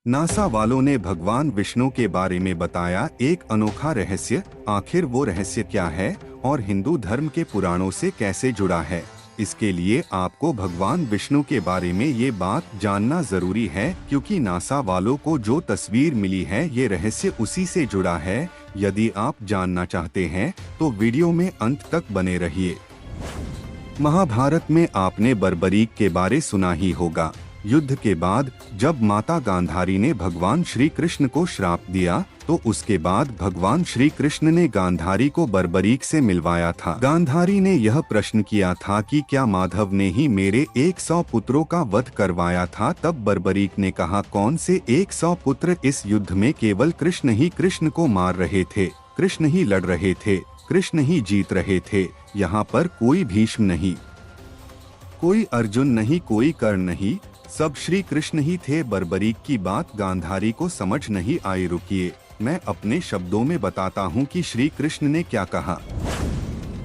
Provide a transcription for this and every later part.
NASA वालों ने भगवान विष्णु के बारे में बताया एक अनोखा रहस्य। आखिर वो रहस्य क्या है और हिंदू धर्म के पुराणों से कैसे जुड़ा है? इसके लिए आपको भगवान विष्णु के बारे में ये बात जानना जरूरी है, क्योंकि नासा वालों को जो तस्वीर मिली है ये रहस्य उसी से जुड़ा है। यदि आप जानना चाहते हैं तो वीडियो में अंत तक बने रहिए। महाभारत में आपने बर्बरीक के बारे सुना ही होगा। युद्ध के बाद जब माता गांधारी ने भगवान श्री कृष्ण को श्राप दिया तो उसके बाद भगवान श्री कृष्ण ने गांधारी को बर्बरीक से मिलवाया था। गांधारी ने यह प्रश्न किया था कि क्या माधव ने ही मेरे 100 पुत्रों का वध करवाया था? तब बर्बरीक ने कहा, कौन से 100 पुत्र? इस युद्ध में केवल कृष्ण ही कृष्ण को मार रहे थे, कृष्ण ही लड़ रहे थे, कृष्ण ही जीत रहे थे। यहाँ पर कोई भीष्म नहीं, कोई अर्जुन नहीं, कोई कर्ण नहीं, सब श्री कृष्ण ही थे। बर्बरीक की बात गांधारी को समझ नहीं आई। रुकिए, मैं अपने शब्दों में बताता हूँ कि श्री कृष्ण ने क्या कहा।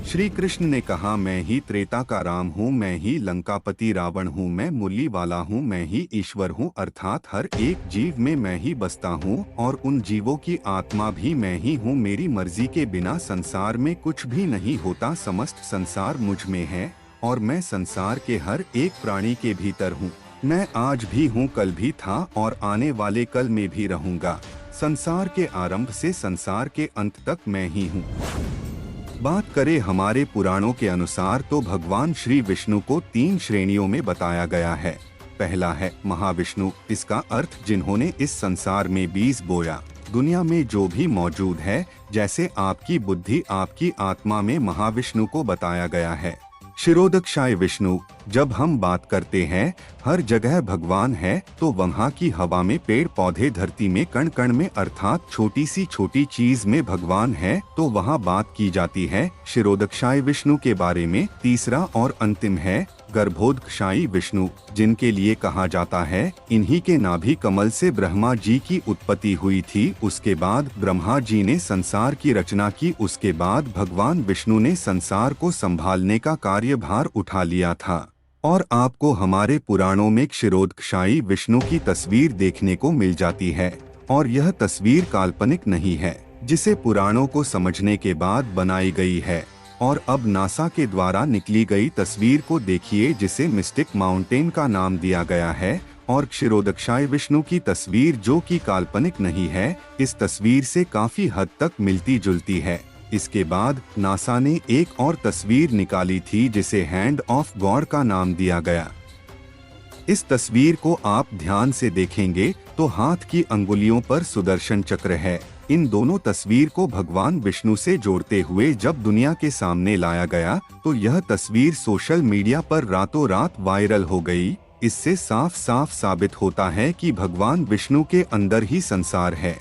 श्री कृष्ण ने कहा, मैं ही त्रेता का राम हूँ, मैं ही लंकापति रावण हूँ, मैं मुरली वाला हूँ, मैं ही ईश्वर हूँ, अर्थात हर एक जीव में मैं ही बसता हूँ और उन जीवों की आत्मा भी मैं ही हूँ। मेरी मर्जी के बिना संसार में कुछ भी नहीं होता। समस्त संसार मुझ में है और मैं संसार के हर एक प्राणी के भीतर हूँ। मैं आज भी हूँ, कल भी था और आने वाले कल में भी रहूँगा। संसार के आरंभ से संसार के अंत तक मैं ही हूँ। बात करें हमारे पुराणों के अनुसार तो भगवान श्री विष्णु को 3 श्रेणियों में बताया गया है। पहला है महाविष्णु। इसका अर्थ जिन्होंने इस संसार में बीज बोया। दुनिया में जो भी मौजूद है, जैसे आपकी बुद्धि, आपकी आत्मा में महाविष्णु को बताया गया है। क्षीरोदक्षाय विष्णु। जब हम बात करते हैं हर जगह भगवान है, तो वहाँ की हवा में, पेड़ पौधे, धरती में, कण कण में, अर्थात छोटी सी छोटी चीज में भगवान है, तो वहाँ बात की जाती है क्षीरोदक्षाय विष्णु के बारे में। तीसरा और अंतिम है गर्भोदक्षायी विष्णु, जिनके लिए कहा जाता है इन्हीं के नाभि कमल से ब्रह्मा जी की उत्पत्ति हुई थी। उसके बाद ब्रह्मा जी ने संसार की रचना की। उसके बाद भगवान विष्णु ने संसार को संभालने का कार्यभार उठा लिया था। और आपको हमारे पुराणों में क्षीरोदक्षायी विष्णु की तस्वीर देखने को मिल जाती है, और यह तस्वीर काल्पनिक नहीं है, जिसे पुराणों को समझने के बाद बनाई गई है। और अब नासा के द्वारा निकली गई तस्वीर को देखिए, जिसे मिस्टिक माउंटेन का नाम दिया गया है, और क्षीरोदक्षाय विष्णु की तस्वीर जो कि काल्पनिक नहीं है, इस तस्वीर से काफी हद तक मिलती जुलती है। इसके बाद नासा ने एक और तस्वीर निकाली थी जिसे हैंड ऑफ गॉड का नाम दिया गया। इस तस्वीर को आप ध्यान से देखेंगे तो हाथ की अंगुलियों पर सुदर्शन चक्र है। इन दोनों तस्वीर को भगवान विष्णु से जोड़ते हुए जब दुनिया के सामने लाया गया तो यह तस्वीर सोशल मीडिया पर रातों रात वायरल हो गई। इससे साफ साफ साबित होता है कि भगवान विष्णु के अंदर ही संसार है।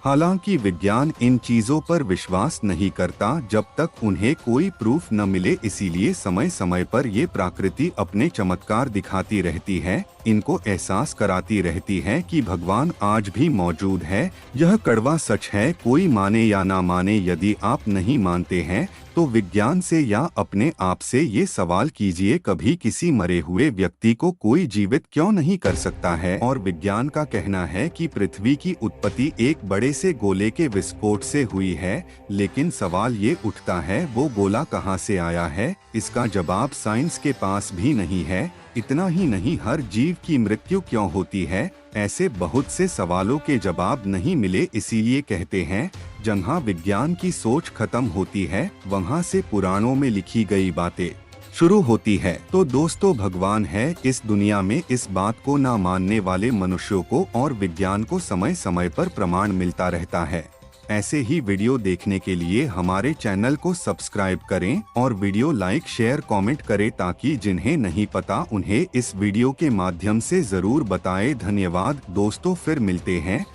हालांकि विज्ञान इन चीजों पर विश्वास नहीं करता जब तक उन्हें कोई प्रूफ न मिले, इसीलिए समय समय पर ये प्रकृति अपने चमत्कार दिखाती रहती है, इनको एहसास कराती रहती है कि भगवान आज भी मौजूद है। यह कड़वा सच है, कोई माने या ना माने। यदि आप नहीं मानते हैं तो विज्ञान से या अपने आप से ये सवाल कीजिए, कभी किसी मरे हुए व्यक्ति को कोई जीवित क्यों नहीं कर सकता है? और विज्ञान का कहना है कि पृथ्वी की उत्पत्ति एक बड़े से गोले के विस्फोट से हुई है, लेकिन सवाल ये उठता है वो गोला कहाँ से आया है? इसका जवाब साइंस के पास भी नहीं है। इतना ही नहीं, हर जीव की मृत्यु क्यों होती है? ऐसे बहुत से सवालों के जवाब नहीं मिले। इसीलिए कहते हैं जहाँ विज्ञान की सोच खत्म होती है, वहाँ से पुराणों में लिखी गई बातें शुरू होती है। तो दोस्तों, भगवान है इस दुनिया में, इस बात को ना मानने वाले मनुष्यों को और विज्ञान को समय समय पर प्रमाण मिलता रहता है। ऐसे ही वीडियो देखने के लिए हमारे चैनल को सब्सक्राइब करें और वीडियो लाइक, शेयर, कमेंट करें, ताकि जिन्हें नहीं पता उन्हें इस वीडियो के माध्यम से जरूर बताएं। धन्यवाद दोस्तों, फिर मिलते हैं।